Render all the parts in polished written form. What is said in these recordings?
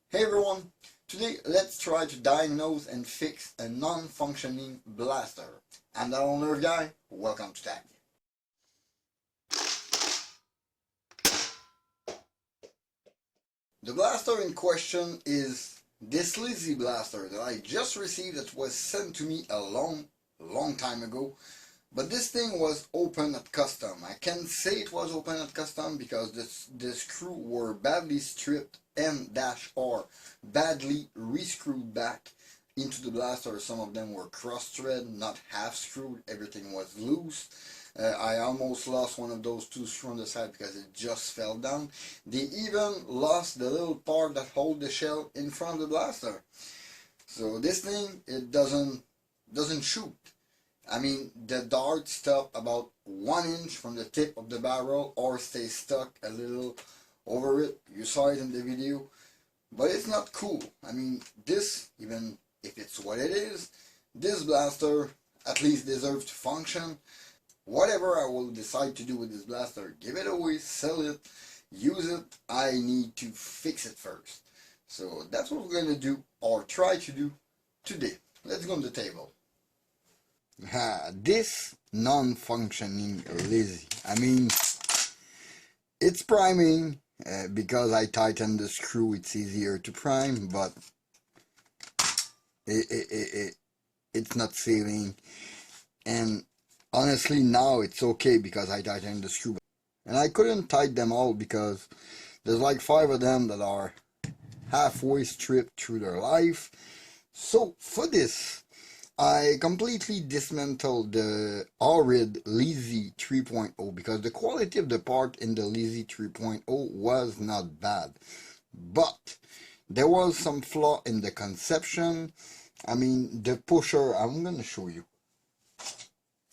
Hey everyone, today let's try to diagnose and fix a non-functioning blaster. I'm the owner guy, welcome to Tag. The blaster in question is this Lizzy blaster that I just received that was sent to me a long time ago. But this thing was open at custom. I can't say it was open at custom because the screw were badly stripped and/or badly re-screwed back into the blaster. Some of them were cross-thread, not half-screwed. Everything was loose. I almost lost one of those two screws on the side because it just fell down. They even lost the little part that holds the shell in front of the blaster. So this thing, it doesn't shoot. I mean, the dart stopped about 1 inch from the tip of the barrel or stays stuck a little over it. You saw it in the video. But it's not cool. I mean, this, even if it's what it is, this blaster at least deserves to function. Whatever I will decide to do with this blaster, give it away, sell it, use it, I need to fix it first. So that's what we're going to do, or try to do, today. Let's go on the table. This non-functioning Lizzy. I mean, it's priming because I tightened the screw. It's easier to prime, but it's not sealing. And honestly, now it's okay because I tightened the screw. And I couldn't tighten them all because there's like 5 of them that are halfway stripped through their life. So for this, I completely dismantled the horrid Lizzy 3.0 because the quality of the part in the Lizzy 3.0 was not bad. But there was some flaw in the conception. I mean, the pusher, I'm going to show you.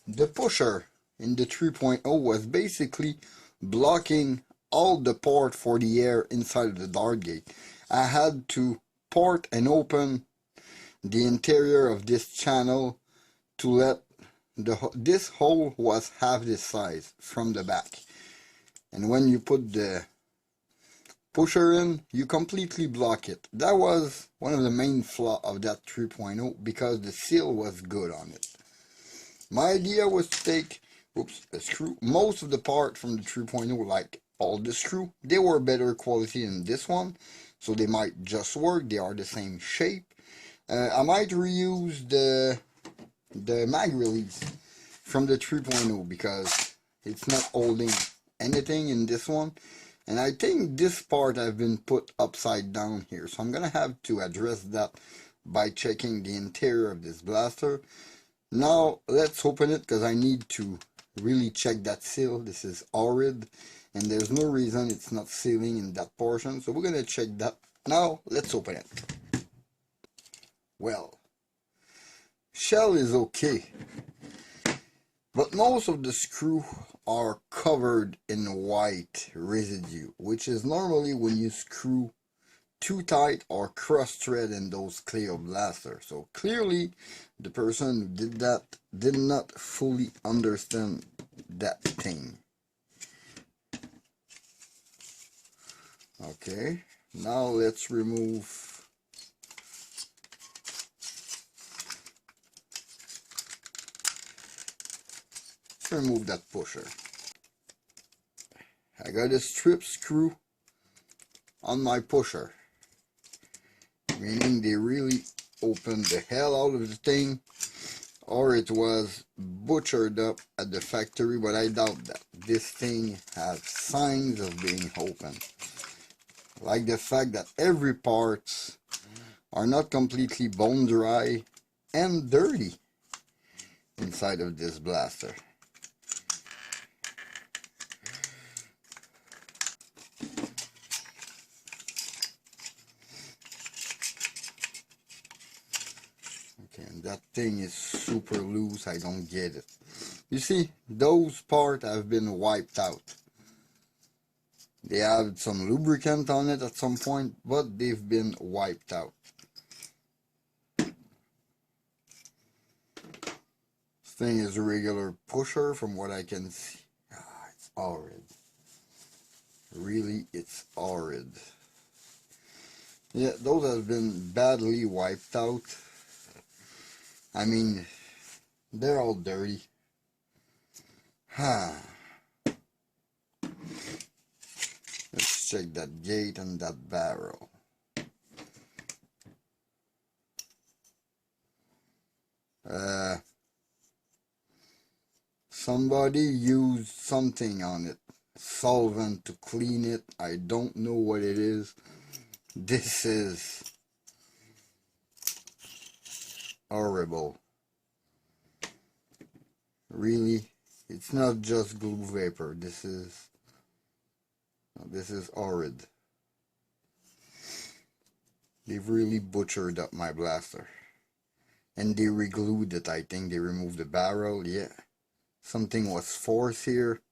The pusher in the 3.0 was basically blocking all the port for the air inside of the dart gate. I had to port and open the interior of this channel to let this hole was half this size from the back, and when you put the pusher in, you completely block it. That was one of the main flaw of that 3.0 because the seal was good on it. My idea was to take a screw, most of the part from the 3.0, like all the screw, they were better quality than this one, so they might just work. They are the same shape. I might reuse the mag release from the 3.0 because it's not holding anything in this one, and I think this part has been put upside down here, so I'm gonna have to address that by checking the interior of this blaster. Now let's open it because I need to really check that seal. This is horrid and there's no reason it's not sealing in that portion, so we're gonna check that. Now let's open it. Well, shell is okay, but most of the screw are covered in white residue, which is normally when you screw too tight or cross thread in those clear blasters. So clearly the person who did that did not fully understand that thing. Okay, now let's remove that pusher. I got a strip screw on my pusher, meaning they really opened the hell out of the thing, or it was butchered up at the factory, but I doubt that. This thing has signs of being opened, like the fact that every parts are not completely bone dry and dirty inside of this blaster. Okay, and that thing is super loose. I don't get it. You see, those parts have been wiped out. They have some lubricant on it at some point, but they've been wiped out. This thing is a regular pusher from what I can see. It's horrid. Really, it's horrid. Yeah, those have been badly wiped out. I mean, they're all dirty. Huh. Let's check that gate and that barrel. Somebody used something on it. Solvent to clean it. I don't know what it is. This is horrible. Really? It's not just glue vapor. This is horrid. They've really butchered up my blaster. And they re-glued it, I think. They removed the barrel, yeah. Something was forced here.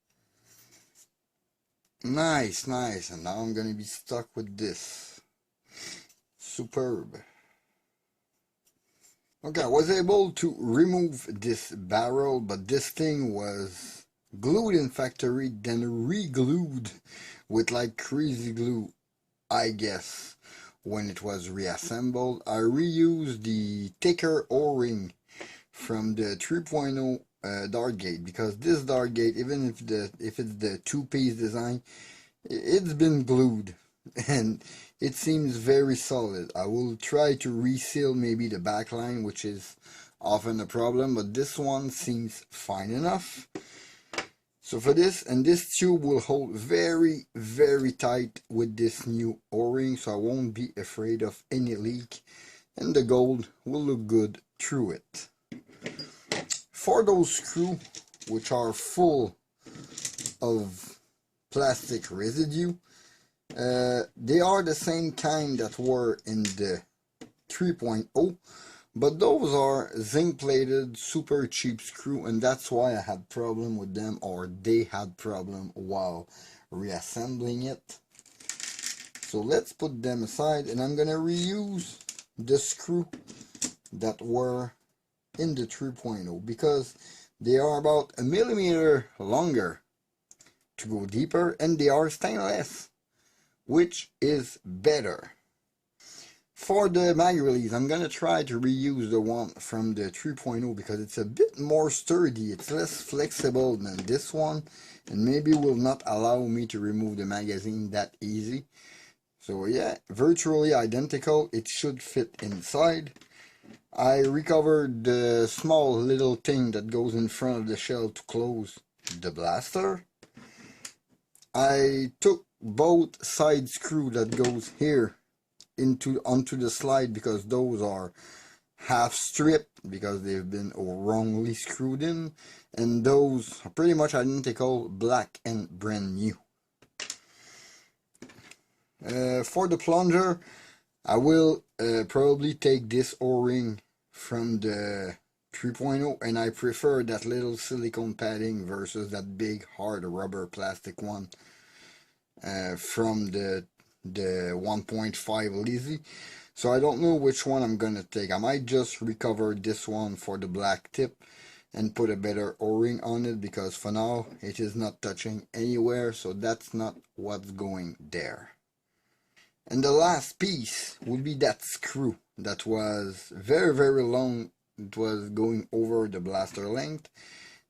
Nice, nice. And now I'm gonna be stuck with this. Superb. Okay, I was able to remove this barrel, but this thing was glued in factory, then re-glued with like crazy glue, I guess, when it was reassembled. I reused the thicker O-ring from the 3.0 dart gate, because this dart gate, even if it's the two-piece design, it's been glued and it seems very solid. I will try to reseal maybe the back line, which is often a problem, but this one seems fine enough. So for this, and this tube will hold very, very tight with this new O-ring, so I won't be afraid of any leak, and the gold will look good through it. For those screws, which are full of plastic residue, they are the same kind that were in the 3.0, but those are zinc plated super cheap screw, and that's why I had problem with them, or they had problem while reassembling it. So let's put them aside, and I'm gonna reuse the screw that were in the 3.0 because they are about a millimeter longer to go deeper, and they are stainless, which is better. For the mag release, I'm gonna try to reuse the one from the 3.0 because it's a bit more sturdy, it's less flexible than this one, and maybe will not allow me to remove the magazine that easy. So yeah, virtually identical, it should fit inside. I recovered the small little thing that goes in front of the shell to close the blaster. I took both side screw that goes here onto the slide because those are half stripped because they've been wrongly screwed in, and those are pretty much identical, black and brand new. For the plunger, I will probably take this O-ring from the 3.0, and I prefer that little silicone padding versus that big hard rubber plastic one from the 1.5 Lizzy. So I don't know which one I'm gonna take. I might just recover this one for the black tip and put a better O-ring on it, because for now it is not touching anywhere, so that's not what's going there. And the last piece would be that screw that was very, very long. It was going over the blaster length.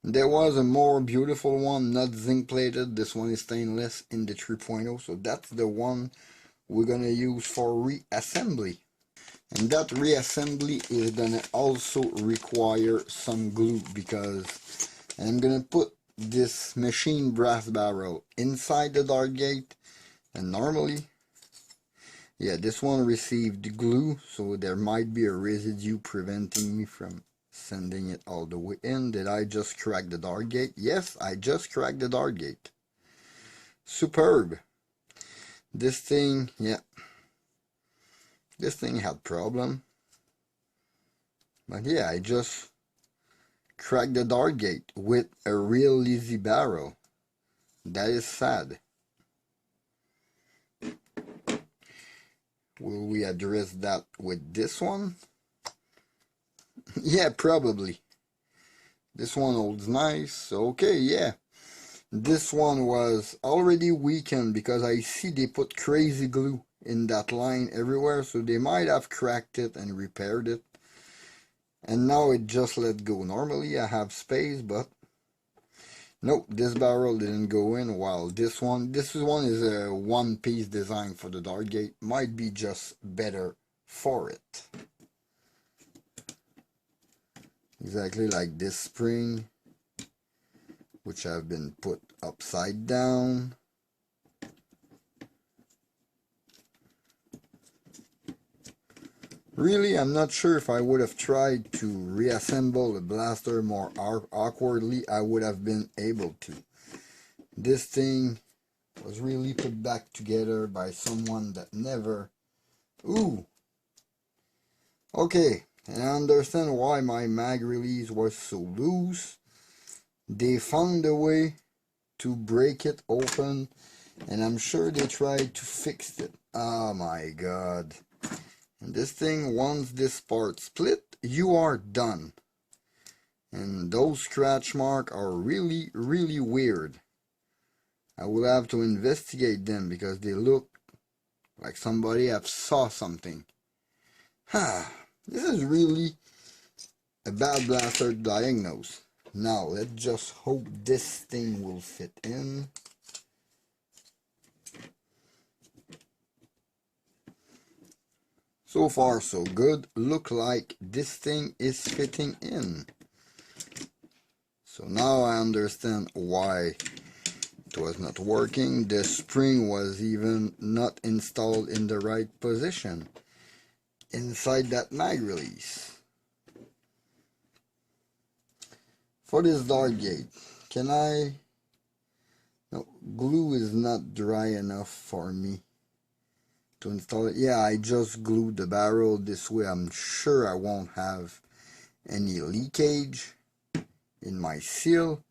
There was a more beautiful one, not zinc plated. This one is stainless in the 3.0, so that's the one we're gonna use for reassembly. And that reassembly is gonna also require some glue, because I'm gonna put this machine brass barrel inside the dart gate, and normally, yeah, this one received glue, so there might be a residue preventing me from sending it all the way in. Did I just crack the dart gate? Yes, I just cracked the dart gate. Superb. This thing, yeah, this thing had problem. But yeah, I just cracked the dart gate with a real Lizzy barrel. That is sad. Will we address that with this one? Yeah, probably. This one holds nice. Okay, yeah. This one was already weakened because I see they put crazy glue in that line everywhere, so they might have cracked it and repaired it. And now it just let go. Normally I have space, but nope, this barrel didn't go in, while this one is a one-piece design for the dart gate. Might be just better for it. Exactly like this spring, which have been put upside down. Really, I'm not sure if I would have tried to reassemble the blaster more awkwardly, I would have been able to. This thing was really put back together by someone that never... Ooh! Okay, and I understand why my mag release was so loose. They found a way to break it open, and I'm sure they tried to fix it. Oh my god. And this thing, once this part split, you are done. And those scratch marks are really, really weird. I will have to investigate them because they look like somebody have saw something. This is really a bad blaster to diagnose. Now, let's just hope this thing will fit in. So far, so good. Look like this thing is fitting in. So now I understand why it was not working. The spring was even not installed in the right position inside that mag release. For this dart gate, can I... No, glue is not dry enough for me to install it. Yeah, I just glued the barrel this way. I'm sure I won't have any leakage in my seal.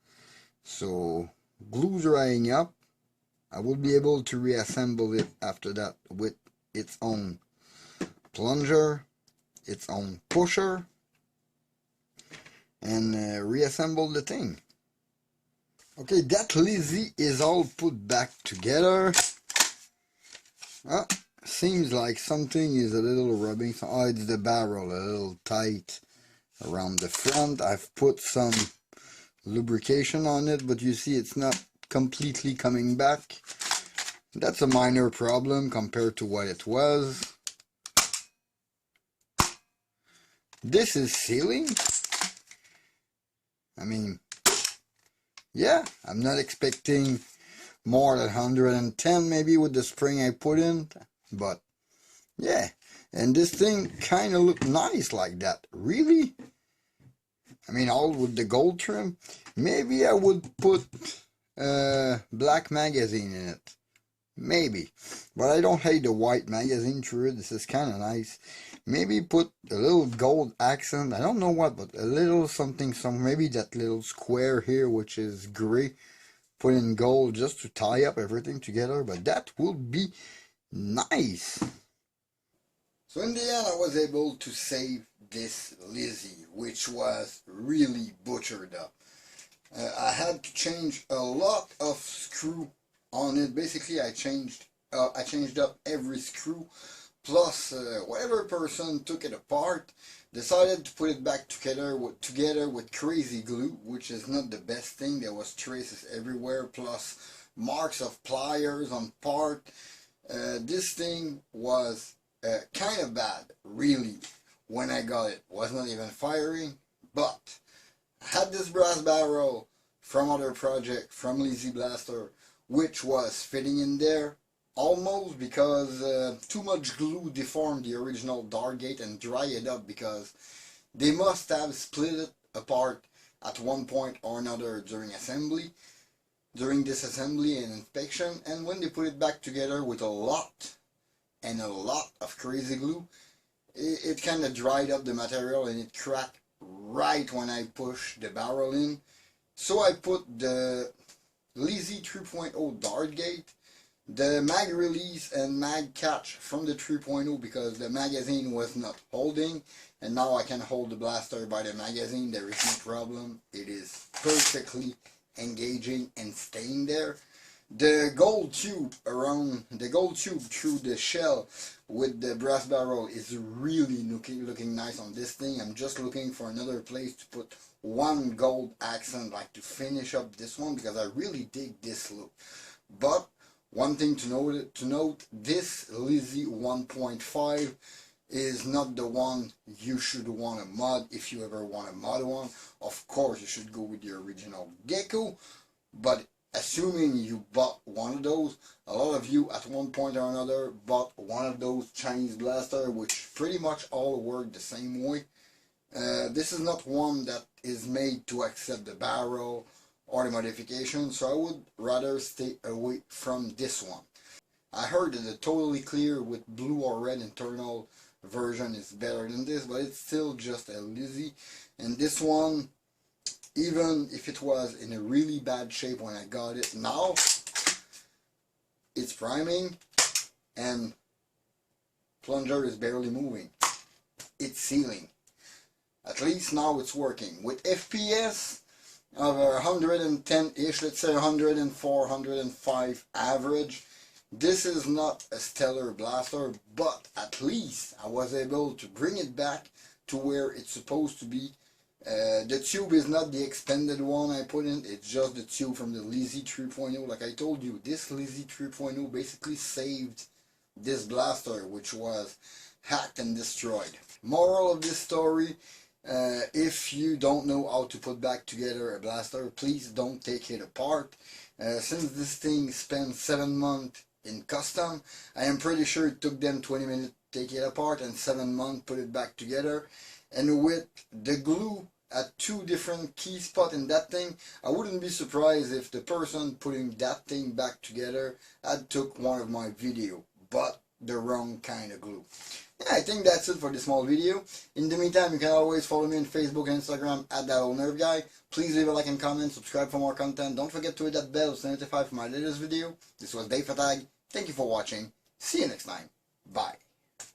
So, glue drying up, I will be able to reassemble it after that with its own plunger, its own pusher, and reassemble the thing. Okay, that Lizzy is all put back together. Seems like something is a little rubbing. Oh, it's the barrel, a little tight around the front. I've put some lubrication on it, but you see it's not completely coming back. That's a minor problem compared to what it was. This is sealing. I mean, yeah, I'm not expecting more than 110 maybe with the spring I put in, but yeah. And this thing kind of looked nice like that. Really? I mean, all with the gold trim. Maybe I would put black magazine in it. Maybe. But I don't hate the white magazine through it. This is kind of nice. Maybe put a little gold accent. I don't know what, but a little something, maybe that little square here, which is gray. Put in gold just to tie up everything together. But that would be nice. So in the end, I was able to save this Lizzy, which was really butchered up. I had to change a lot of screw on it. Basically, I changed up every screw, plus whatever person took it apart decided to put it back together with crazy glue, which is not the best thing. There was traces everywhere, plus marks of pliers on part. This thing was kind of bad, really. When I got it, was not even firing, but I had this brass barrel from other project, from Lizzy Blaster, which was fitting in there almost, because too much glue deformed the original dart gate and dry it up, because they must have split it apart at one point or another during disassembly and inspection, and when they put it back together with a lot of crazy glue, it kind of dried up the material and it cracked right when I pushed the barrel in. So I put the Lizzy 3.0 dart gate, the mag release and mag catch from the 3.0, because the magazine was not holding, and now I can hold the blaster by the magazine. There is no problem. It is perfectly engaging and staying there. The gold tube through the shell with the brass barrel is really looking nice on this thing. I'm just looking for another place to put one gold accent, like to finish up this one, because I really dig this look. But one thing to note, this Lizzy 1.5 is not the one you should want to mod if you ever want to mod one. Of course, you should go with the original Gecko, but assuming you bought one of those, a lot of you at one point or another bought one of those Chinese blaster, which pretty much all work the same way. This is not one that is made to accept the barrel or the modification, so I would rather stay away from this one. I heard that the totally clear with blue or red internal version is better than this, but it's still just a Lizzy, and this one, even if it was in a really bad shape when I got it, now it's priming and plunger is barely moving. It's sealing. At least now it's working. With FPS of 110-ish, let's say 104, 105 average, this is not a stellar blaster, but at least I was able to bring it back to where it's supposed to be. The tube is not the expanded one I put in, it's just the tube from the Lizzy 3.0. Like I told you, this Lizzy 3.0 basically saved this blaster, which was hacked and destroyed. Moral of this story, if you don't know how to put back together a blaster, please don't take it apart. Since this thing spent 7 months in custom, I am pretty sure it took them 20 minutes to take it apart and 7 months put it back together. And with the glue at 2 different key spots in that thing, I wouldn't be surprised if the person putting that thing back together had took one of my video, but the wrong kind of glue. Yeah, I think that's it for this small video. In the meantime, you can always follow me on Facebook and Instagram at ThatOldNerveGuy. Please leave a like and comment, subscribe for more content. Don't forget to hit that bell to notify for my latest video. This was Dave Fatag. Thank you for watching. See you next time. Bye.